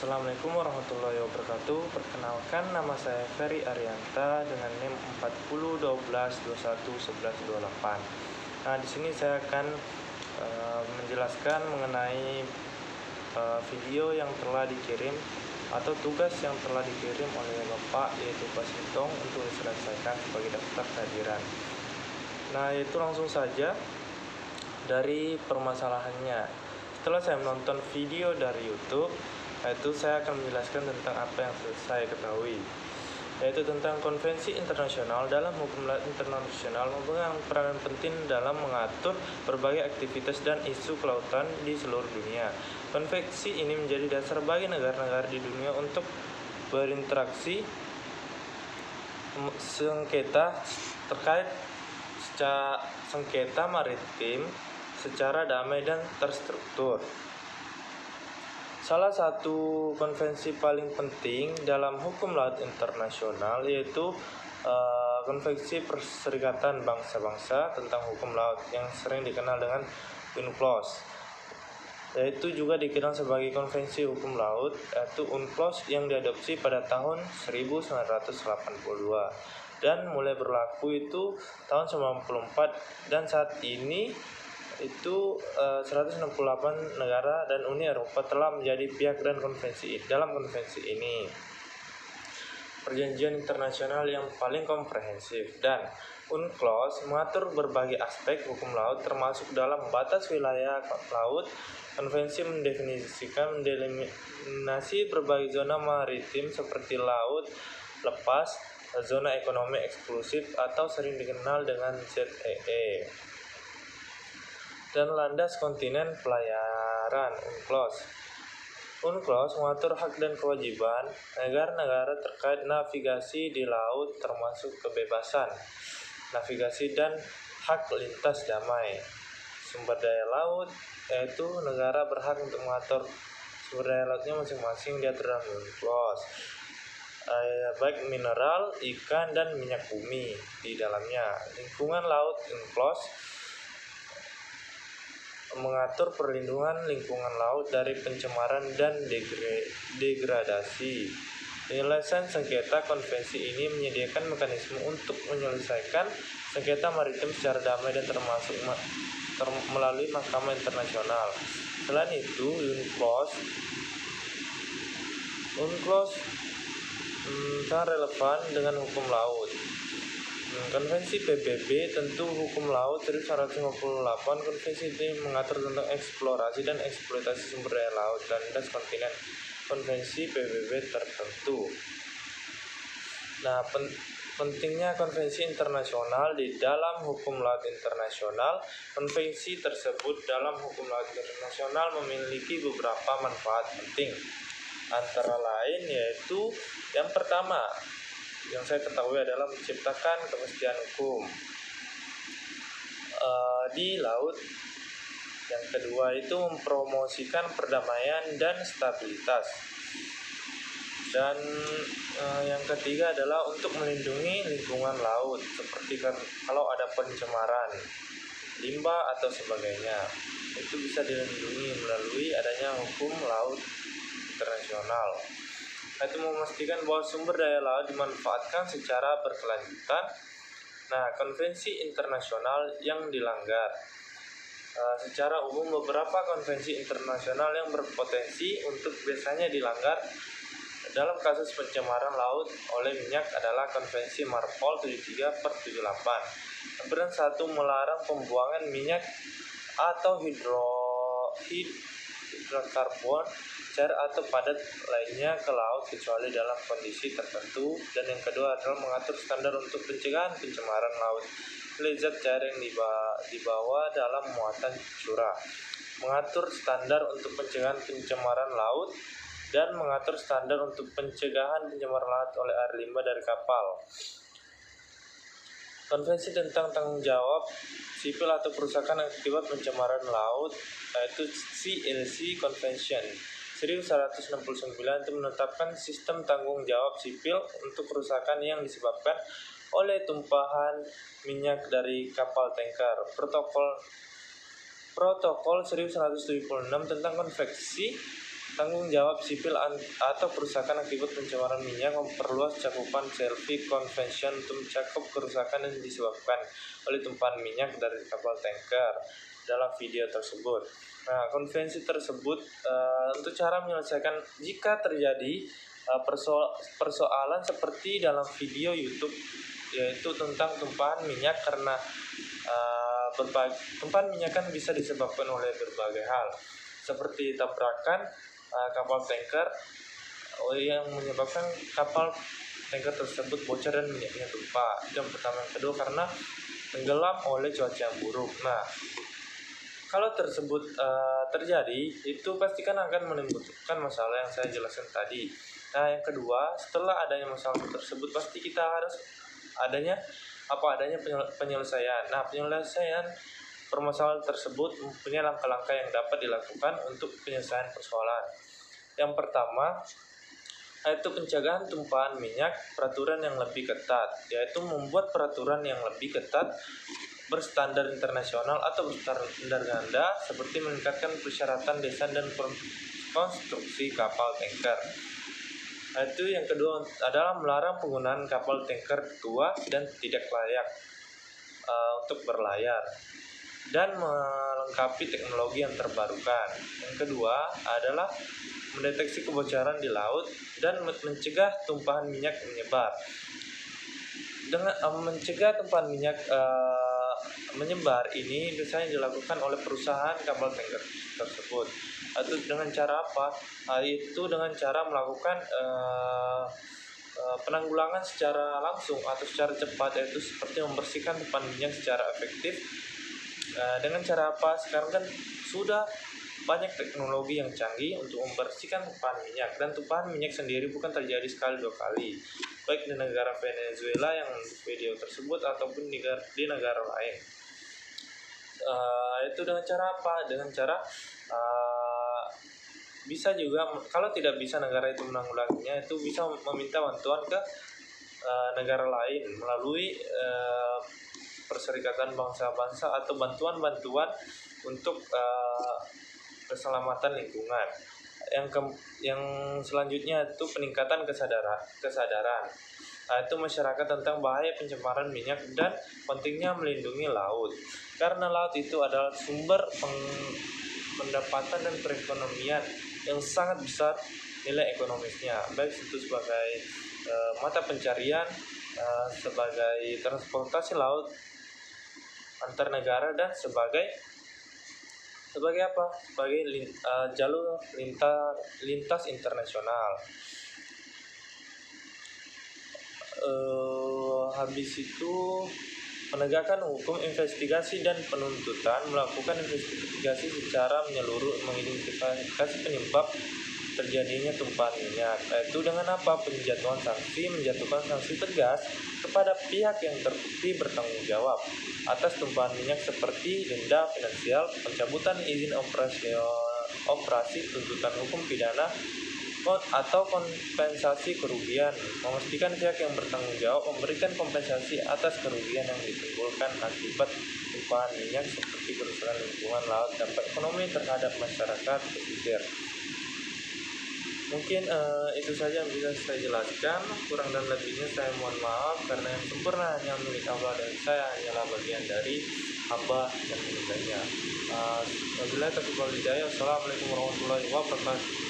Assalamualaikum warahmatullahi wabarakatuh. Perkenalkan, nama saya Ferry Arianta dengan NIM 4012211128. Nah, di sini saya akan menjelaskan mengenai video yang telah dikirim atau tugas yang telah dikirim oleh Bapak, yaitu Pak Sintong, untuk diselesaikan sebagai daftar kehadiran. Nah, itu langsung saja dari permasalahannya. Setelah saya menonton video dari YouTube, yaitu saya akan menjelaskan tentang apa yang saya ketahui, yaitu tentang konvensi internasional. Dalam hukum laut internasional memegang peranan penting dalam mengatur berbagai aktivitas dan isu kelautan di seluruh dunia. Konvensi ini menjadi dasar bagi negara-negara di dunia untuk berinteraksi sengketa terkait sengketa maritim secara damai dan terstruktur. Salah satu konvensi paling penting dalam hukum laut internasional yaitu Konvensi Perserikatan Bangsa-Bangsa tentang Hukum Laut yang sering dikenal dengan UNCLOS, yaitu juga dikenal sebagai Konvensi Hukum Laut, yaitu UNCLOS, yang diadopsi pada tahun 1982 dan mulai berlaku itu tahun 1994, dan saat ini itu 168 negara dan Uni Eropa telah menjadi pihak dalam konvensi ini. Perjanjian internasional yang paling komprehensif, dan UNCLOS mengatur berbagai aspek hukum laut termasuk dalam batas wilayah laut. Konvensi mendeliminasi berbagai zona maritim seperti laut lepas, zona ekonomi eksklusif atau sering dikenal dengan ZEE, dan landas kontinen pelayaran. UNCLOS mengatur hak dan kewajiban negara-negara terkait navigasi di laut, termasuk kebebasan navigasi dan hak lintas damai. Sumber daya laut, yaitu negara berhak untuk mengatur sumber daya lautnya masing-masing diatur dalam UNCLOS, baik mineral, ikan, dan minyak bumi di dalamnya. Lingkungan laut, UNCLOS mengatur perlindungan lingkungan laut dari pencemaran dan degradasi. Penyelesaian sengketa. Konvensi ini menyediakan mekanisme untuk menyelesaikan sengketa maritim secara damai dan termasuk melalui Mahkamah Internasional. Selain itu, UNCLOS sangat relevan dengan hukum laut. Konvensi PBB tentu hukum laut 1958. Konvensi ini mengatur tentang eksplorasi dan eksploitasi sumber daya laut dan landas kontinen. Konvensi PBB tertentu. Nah, pentingnya konvensi internasional di dalam hukum laut internasional. Konvensi tersebut dalam hukum laut internasional memiliki beberapa manfaat penting, antara lain yaitu yang pertama yang saya ketahui adalah menciptakan kepastian hukum di laut. Yang kedua itu mempromosikan perdamaian dan stabilitas. Dan yang ketiga adalah untuk melindungi lingkungan laut, seperti kalau ada pencemaran limbah atau sebagainya, itu bisa dilindungi melalui adanya hukum laut internasional. Itu memastikan bahwa sumber daya laut dimanfaatkan secara berkelanjutan. Nah, konvensi internasional yang dilanggar. Secara umum beberapa konvensi internasional yang berpotensi untuk biasanya dilanggar dalam kasus pencemaran laut oleh minyak adalah Konvensi MARPOL 73/78. Kemudian 1, melarang pembuangan minyak atau hidrokarbon cair atau padat lainnya ke laut kecuali dalam kondisi tertentu. Dan yang kedua adalah mengatur standar untuk pencegahan pencemaran laut oleh zat cair yang dibawa dalam muatan curah, mengatur standar untuk pencegahan pencemaran laut, dan mengatur standar untuk pencegahan pencemaran laut oleh air limbah dari kapal. Konvensi tentang tanggung jawab sipil atau kerusakan akibat pencemaran laut, yaitu CLC Convention 1969, itu menetapkan sistem tanggung jawab sipil untuk kerusakan yang disebabkan oleh tumpahan minyak dari kapal tanker. Protokol 1976 tentang konvensi tanggung jawab sipil atau kerusakan akibat pencemaran minyak memperluas cakupan CLV Convention untuk mencakup kerusakan yang disebabkan oleh tumpahan minyak dari kapal tanker dalam video tersebut. Nah, konvensi tersebut untuk cara menyelesaikan jika terjadi persoalan seperti dalam video YouTube, yaitu tentang tumpahan minyak, karena tumpahan minyak kan bisa disebabkan oleh berbagai hal seperti tabrakan kapal tanker yang menyebabkan kapal tanker tersebut bocor dan minyaknya tumpah. Yang pertama. Yang kedua, karena tenggelam oleh cuaca yang buruk. Nah, kalau tersebut terjadi, itu pastikan akan menimbulkan masalah yang saya jelaskan tadi. Nah, yang kedua, setelah adanya masalah tersebut, pasti kita harus adanya penyelesaian. Nah, penyelesaian permasalahan tersebut mempunyai langkah-langkah yang dapat dilakukan untuk penyelesaian persoalan. Yang pertama, yaitu pencegahan tumpahan minyak, peraturan yang lebih ketat, yaitu membuat peraturan yang lebih ketat berstandar internasional atau berstandar ganda, seperti meningkatkan persyaratan desain dan konstruksi kapal tanker. Itu yang kedua adalah melarang penggunaan kapal tanker tua dan tidak layak untuk berlayar dan melengkapi teknologi yang terbarukan. Yang kedua adalah mendeteksi kebocoran di laut dan mencegah tumpahan minyak menyebar. Dengan mencegah tumpahan minyak menyebar ini biasanya dilakukan oleh perusahaan kapal tanker tersebut. Atau dengan cara apa? Itu dengan cara melakukan penanggulangan secara langsung atau secara cepat, yaitu seperti membersihkan tumpahan minyak secara efektif. Dengan cara apa? Sekarang kan sudah banyak teknologi yang canggih untuk membersihkan tumpahan minyak, dan tumpahan minyak sendiri bukan terjadi sekali dua kali, baik di negara Venezuela yang video tersebut ataupun di negara lain. Itu dengan cara apa? Dengan cara bisa juga, kalau tidak bisa negara itu menanggulanginya, itu bisa meminta bantuan ke negara lain melalui Perserikatan Bangsa-Bangsa atau bantuan-bantuan untuk keselamatan lingkungan. Yang selanjutnya itu peningkatan kesadaran. Itu masyarakat tentang bahaya pencemaran minyak dan pentingnya melindungi laut, karena laut itu adalah sumber pendapatan dan perekonomian yang sangat besar nilai ekonomisnya, baik itu sebagai mata pencarian, sebagai transportasi laut antar negara, dan sebagai apa? Sebagai jalur lintas internasional. Habis itu menegakkan hukum, investigasi dan penuntutan, melakukan investigasi secara menyeluruh, mengidentifikasi penyebab terjadinya tumpahan minyak, yaitu dengan apa? Menjatuhkan sanksi tegas kepada pihak yang terbukti bertanggung jawab atas tumpahan minyak, seperti denda finansial, pencabutan izin operasi, tuntutan hukum pidana, atau kompensasi kerugian. Memastikan pihak yang bertanggung jawab memberikan kompensasi atas kerugian yang ditimbulkan akibat tumpahan minyak, seperti kerusakan lingkungan laut, dampak ekonomi terhadap masyarakat pesisir. Mungkin itu saja yang bisa saya jelaskan. Kurang dan lebihnya saya mohon maaf, karena yang sempurna hanya milik Allah dan saya hanyalah bagian dari hamba yang meninggalnya. Wabillahi taufiq wal hidayah. Assalamualaikum warahmatullahi wabarakatuh.